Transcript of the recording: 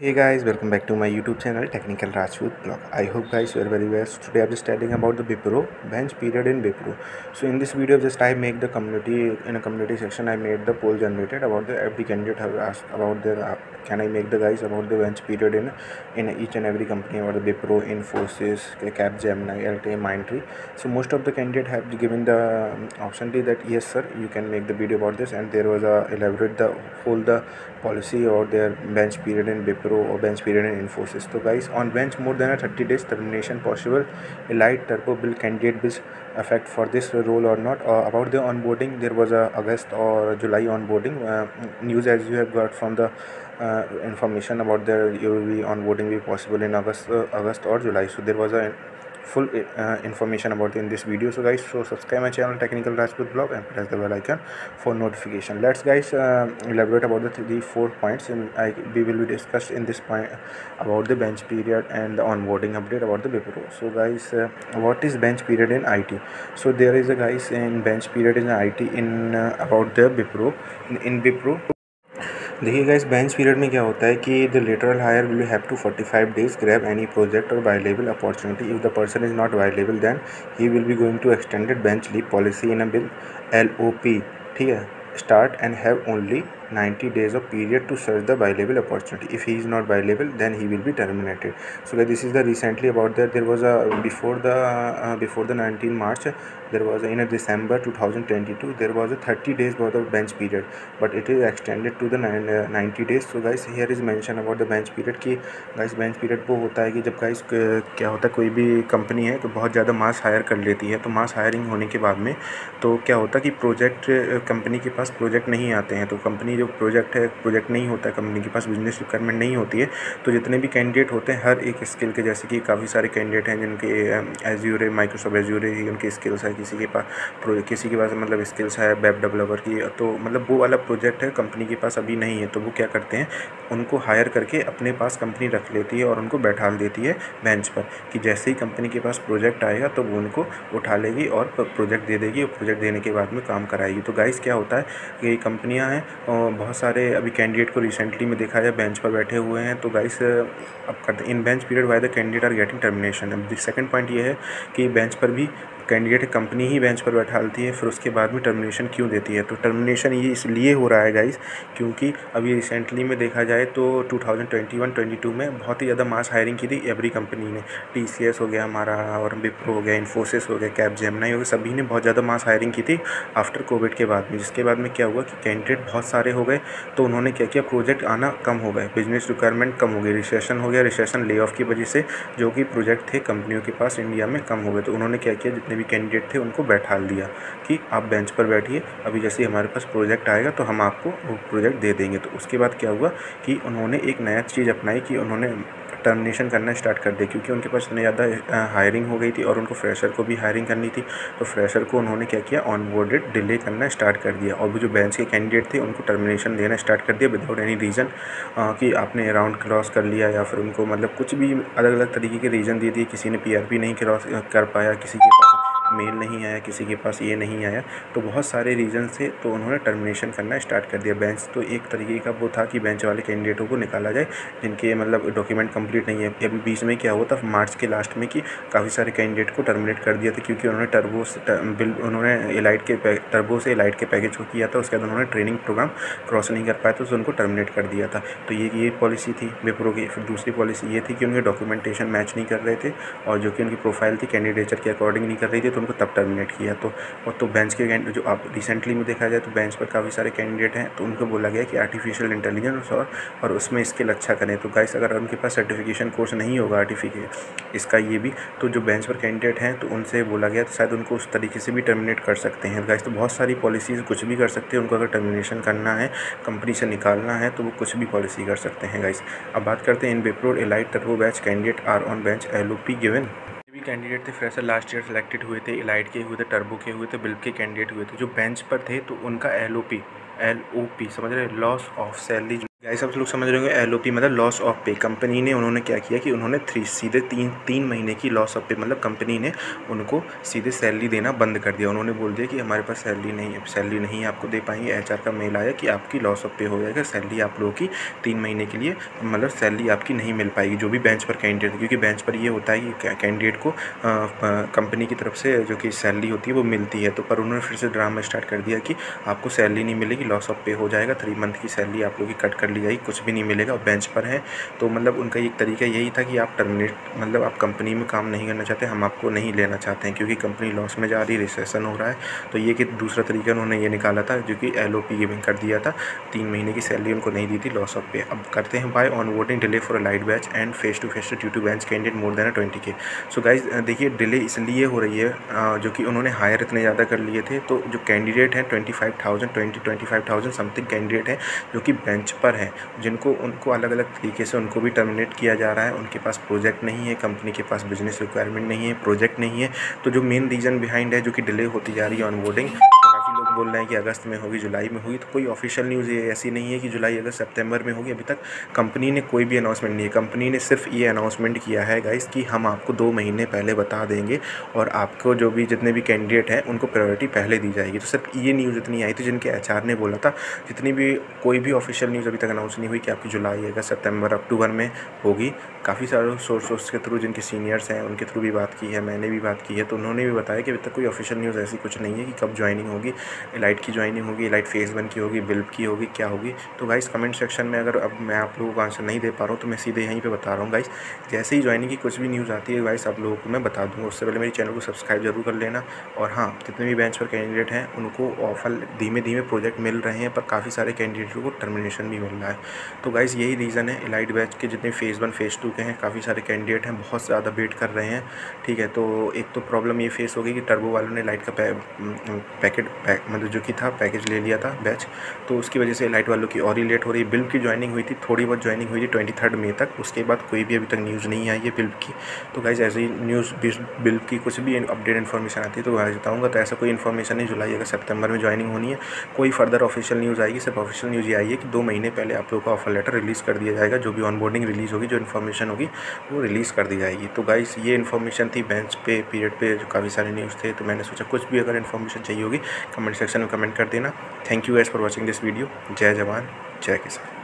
Hey guys, welcome back to my YouTube channel Technical Rajput Blog. I hope guys you are very well. So today I'm just telling about the Wipro bench period in Wipro. So in this video just I make the community in a community section I made the poll generated about the every candidate have asked about the can I make the guys about the bench period in each and every company about the Wipro, Infosys, Capgemini, LTI, Mindtree. So most of the candidate have given the option that yes sir you can make the video about this, and there was a elaborate the whole the policy or their bench period in Wipro or bench period in Infosys. So guys, on bench more than a 30 days termination possible. Elite Turbo Bill candidate will affect for this role or not. About the onboarding, there was a August or July onboarding news, as you have got from the information about the UV onboarding be possible in August or July. So there was a full information about in this video. So guys, so subscribe my channel Technical Rajput Blog and press the bell icon for notification. Let's guys elaborate about the 3-4 points, and we will be discussed in this point about the bench period and the onboarding update about the Wipro. So guys, what is bench period in IT? So there is a guys in bench period in IT in about the Wipro in Wipro. देखिए guys, bench period में क्या होता है कि the lateral hire will have to 45 days grab any project और available opportunity. If the person is not available then he will be going to extended bench leave policy in a bill LOP. ठीक है, start and have only 90 days of period to search the viable opportunity. If he is not viable, then he will be terminated. So this is the recently about that. There was a before the 19 March, there was in a December 2022 there was a 30 days worth of bench period, but it is extended to the 90 days. So guys, here is mention about the bench period कि guys bench period वो होता है कि जब guys क्या होता है, कोई भी कंपनी है तो बहुत ज़्यादा मास हायर कर लेती है. तो मास हायरिंग होने के बाद में तो क्या होता है कि प्रोजेक्ट कंपनी के पास प्रोजेक्ट नहीं आते हैं. तो कंपनी जो प्रोजेक्ट नहीं होता है, कंपनी के पास बिजनेस रिक्वायरमेंट नहीं होती है, तो जितने भी कैंडिडेट होते हैं हर एक स्किल के, जैसे कि काफ़ी सारे कैंडिडेट हैं जिनके एज्यूर माइक्रोसॉफ्ट एज्यूर ही उनकी स्किल्स है, किसी के पास मतलब स्किल्स है वेब डेवलपर की, तो मतलब वो वाला प्रोजेक्ट है कंपनी के पास अभी नहीं है. तो वो क्या करते हैं, उनको हायर करके अपने पास कंपनी रख लेती है और उनको बैठा देती है बेंच पर कि जैसे ही कंपनी के पास प्रोजेक्ट आएगा तो वो उनको उठा लेगी और प्रोजेक्ट दे देगी, और प्रोजेक्ट देने के बाद में काम कराएगी. तो गाइस क्या होता है कि कंपनियां हैं बहुत सारे अभी कैंडिडेट को रिसेंटली में देखा जाए बेंच पर बैठे हुए हैं. तो गाइस अब करते हैं in bench period why the candidate are getting termination. अब सेकंड पॉइंट ये है कि बेंच पर भी कैंडिडेट कंपनी ही बेंच पर बैठाती है, फिर उसके बाद में टर्मिनेशन क्यों देती है. तो टर्मिनेशन ये इसलिए हो रहा है गाइस क्योंकि अभी रिसेंटली में देखा जाए तो 2021-22 में बहुत ही ज़्यादा मास हायरिंग की थी एवरी कंपनी ने. TCS हो गया हमारा, और विप्रो हो गया, इन्फोसिस हो गया, कैपजेमिनी हो गया, सभी ने बहुत ज़्यादा मास हायरिंग की थी आफ्टर कोविड के बाद में. जिसके बाद में क्या हुआ कि कैंडिडेट बहुत सारे हो गए, तो उन्होंने क्या किया, प्रोजेक्ट आना कम हो गए, बिजनेस रिक्वायरमेंट कम हो गई, रिसेशन हो गया, रिसेशन ले ऑफ की वजह से जो कि प्रोजेक्ट थे कंपनियों के पास इंडिया में कम हो गए. तो उन्होंने क्या किया, जितने भी कैंडिडेट थे उनको बैठा दिया कि आप बेंच पर बैठिए, अभी जैसे हमारे पास प्रोजेक्ट आएगा तो हम आपको वो प्रोजेक्ट दे देंगे. तो उसके बाद क्या हुआ कि उन्होंने एक नया चीज़ अपनाई कि उन्होंने टर्मिनेशन करना स्टार्ट कर दिया, क्योंकि उनके पास इतनी ज़्यादा हायरिंग हो गई थी और उनको फ्रेशर को भी हायरिंग करनी थी. तो फ्रेशर को उन्होंने क्या किया, ऑनबोर्डेड डिले करना स्टार्ट कर दिया, और वो जो बेंच के कैंडिडेट थे उनको टर्मिनेशन देना स्टार्ट कर दिया विदाउट एनी रीज़न कि आपने राउंड क्रॉस कर लिया या फिर उनको मतलब कुछ भी अलग अलग तरीके के रीज़न दे दिए. किसी ने PRP नहीं क्रॉस कर पाया, किसी के पास मेल नहीं आया, किसी के पास ये नहीं आया, तो बहुत सारे रीज़न से तो उन्होंने टर्मिनेशन करना स्टार्ट कर दिया. बेंच तो एक तरीके का वो था कि बेंच वाले कैंडिडेटों को निकाला जाए जिनके मतलब डॉक्यूमेंट कंप्लीट नहीं है. अभी बीच में क्या हुआ था मार्च के लास्ट में कि काफ़ी सारे कैंडिडेट को टर्मिनेट कर दिया था, क्योंकि उन्होंने एलाइट के टर्बो से एलाइट के पैकेज को किया था. उसके बाद उन्होंने ट्रेनिंग प्रोग्राम क्रॉस नहीं कर पाया तो उनको टर्मिनेट कर दिया था. तो ये पॉलिसी थी विप्रो की. फिर दूसरी पॉलिसी ये थी कि उनके डॉक्यूमेंटेशन मैच नहीं कर रहे थे और जो कि उनकी प्रोफाइल थी कैंडिडेचर के अकॉर्डिंग नहीं कर रही थी, तो उनको तब टर्मिनेट किया. तो बेंच के जो आप रिसेंटली में देखा जाए तो बेंच पर काफ़ी सारे कैंडिडेट हैं, तो उनको बोला गया कि आर्टिफिशियल इंटेलिजेंस और उसमें स्किल अच्छा करें. तो गाइस अगर उनके पास सर्टिफिकेशन कोर्स नहीं होगा आर्टिफिशियल इसका ये भी, तो जो बेंच पर कैंडिडेट हैं तो उनसे बोला गया तो शायद उनको उस तरीके से भी टर्मिनेट कर सकते हैं गाइस. तो बहुत सारी पॉलिसीज़ कुछ भी कर सकते हैं, उनको अगर टर्मिनेशन करना है, कंपनी से निकालना है, तो वो कुछ भी पॉलिसी कर सकते हैं गाइस. अब बात करते हैं in Wipro elite turbo batch candidate are on bench LOP गिवन. भी कैंडिडेट थे फ्रेशर लास्ट ईयर सेलेक्टेड हुए थे, एलाइट के हुए थे, टर्बो के हुए थे, बिल्ब के कैंडिडेट हुए थे. जो बेंच पर थे तो उनका LOP समझ रहे, लॉस ऑफ सैलरी गाइस आप लोग समझ रहे होंगे LOP मतलब लॉस ऑफ पे। कंपनी ने उन्होंने क्या किया कि उन्होंने सीधे तीन महीने की लॉस ऑफ पे, मतलब कंपनी ने उनको सीधे सैलरी देना बंद कर दिया। उन्होंने बोल दिया कि हमारे पास सैलरी नहीं आपको दे पाएंगे। HR का मेल आया कि आपकी लॉस ऑफ पे हो जाएगा, सैलरी आप लोगों की 3 महीने के लिए मतलब सैलरी आपकी नहीं मिल पाएगी, जो भी बेंच पर कैंडिडेट, क्योंकि बेंच पर ये होता है कि कैंडिडेट को कंपनी की तरफ से जो कि सैलरी होती है वो मिलती है। तो पर उन्होंने फिर से ड्रामा स्टार्ट कर दिया कि आपको सैलरी नहीं मिलेगी, लॉस ऑफ पे हो जाएगा, 3 मंथ की सैलरी आप लोगों की कट कर ली जाएगी, कुछ भी नहीं मिलेगा और बेंच पर है। तो मतलब उनका एक तरीका यही था कि आप टर्मिनेट, मतलब आप कंपनी में काम नहीं करना चाहते, हम आपको नहीं लेना चाहते हैं क्योंकि कंपनी लॉस में जा रही है, रिसेशन हो रहा है। तो ये कि दूसरा तरीका उन्होंने ये निकाला था जो कि LOP गिविंग कर दिया था, 3 महीने की सैलरी उनको नहीं दी थी, लॉस ऑफ पे। अब करते हैं by onboarding delay for light batch and face to face due to bench candidate more than 20K। So guys देखिए डिले इसलिए हो रही है जो कि उन्होंने हायर इतने ज़्यादा कर लिए थे। तो जो कैंडिडेट हैं 25,000 समथिंग कैंडिडेट हैं जो कि बेंच पर हैं, जिनको उनको अलग अलग तरीके से उनको भी टर्मिनेट किया जा रहा है। उनके पास प्रोजेक्ट नहीं है, कंपनी के पास बिजनेस रिक्वायरमेंट नहीं है, प्रोजेक्ट नहीं है। तो जो मेन रीज़न बिहाइंड है जो कि डिले होती जा रही है ऑनबोर्डिंग, काफ़ी लोग बोल रहे हैं कि अगस्त में होगी, जुलाई में होगी। तो कोई ऑफिशियल न्यूज़ ये ऐसी नहीं है कि जुलाई अगस्त सितंबर में होगी। अभी तक कंपनी ने कोई भी अनाउंसमेंट नहीं है। कंपनी ने सिर्फ ये अनाउंसमेंट किया है गाइस कि हम आपको 2 महीने पहले बता देंगे और आपको जो भी जितने भी कैंडिडेट हैं उनको प्रायोरिटी पहले दी जाएगी। तो सिर्फ ये न्यूज़ इतनी आई थी जिनके HR ने बोला था। जितनी भी कोई भी ऑफिशियल न्यूज़ अभी तक अनाउंस नहीं हुई कि आपकी जुलाई अगस्त सितंबर अक्टूबर में होगी। काफ़ी सारे सोर्स के थ्रू, जिनके सीनियर्स हैं उनके थ्रू भी बात की है, मैंने भी बात की है, तो उन्होंने भी बताया कि अभी तक कोई ऑफिशियल न्यूज़ ऐसी कुछ नहीं है कि कब ज्वाइनिंग होगी, एलाइट की ज्वाइनिंग होगी, एलाइट फेज़ 1 की होगी, बिल्ब की होगी, क्या होगी। तो गाइस कमेंट सेक्शन में अगर अब मैं आप लोगों को आंसर नहीं दे पा रहा हूँ तो मैं सीधे यहीं पे बता रहा हूँ गाइस, जैसे ही ज्वाइनिंग की कुछ भी न्यूज़ आती है गाइस आप लोगों को मैं बता दूँगा। उससे पहले मेरे चैनल को सब्सक्राइब जरूर कर लेना। और हाँ, जितने भी बेंच पर कैंडिडेट हैं उनको ऑफर धीमे धीमे प्रोजेक्ट मिल रहे हैं, पर काफ़ी सारे कैंडिडेटों को टर्मिनेशन भी मिल रहा है। तो गाइस यही रीज़न है। एलाइट बैच के जितने फेज़ 1 फेज़ 2 के हैं, काफ़ी सारे कैंडिडेट हैं, बहुत ज़्यादा वेट कर रहे हैं। ठीक है, तो एक तो प्रॉब्लम ये फेस हो गई कि टर्बो वालों ने लाइट का मतलब जो कि था पैकेज ले लिया था बैच, तो उसकी वजह से लाइट वालों की और ही लेट हो रही है। बिल्ब की ज्वाइनिंग हुई थी, थोड़ी बहुत ज्वाइनिंग हुई थी 23 मई तक, उसके बाद कोई भी अभी तक न्यूज़ नहीं आई है बिल्ब की। तो गाइस ऐसे ही न्यूज़ बिल्ब की कुछ भी अपडेट इन्फॉर्मेशन आती है तो मैं बताऊँगा। तो ऐसा कोई इन्फॉर्मेशन नहीं जुलाई अगर सितंबर में ज्वाइनिंग होनी है, कोई फर्दर ऑफिशियल न्यूज़ आएगी। सिर्फ ऑफिशियल न्यूज़ ये आई है कि 2 महीने पहले आप लोगों का ऑफर लेटर रिलीज़ कर दिया जाएगा। जो भी ऑनबोर्डिंग रिलीज़ होगी, जो इन्फॉर्मेशन होगी वो रिलीज़ कर दी जाएगी। तो गाइस ये इन्फॉर्मेशन थी बेंच पे पीरियड पे, जो काफ़ी सारे न्यूज़ थे। तो मैंने सोचा कुछ भी अगर इन्फॉर्मेशन चाहिए होगी कमेंट सेक्शन में कमेंट कर देना। Thank you guys for watching this video. जय जवान जय किसान।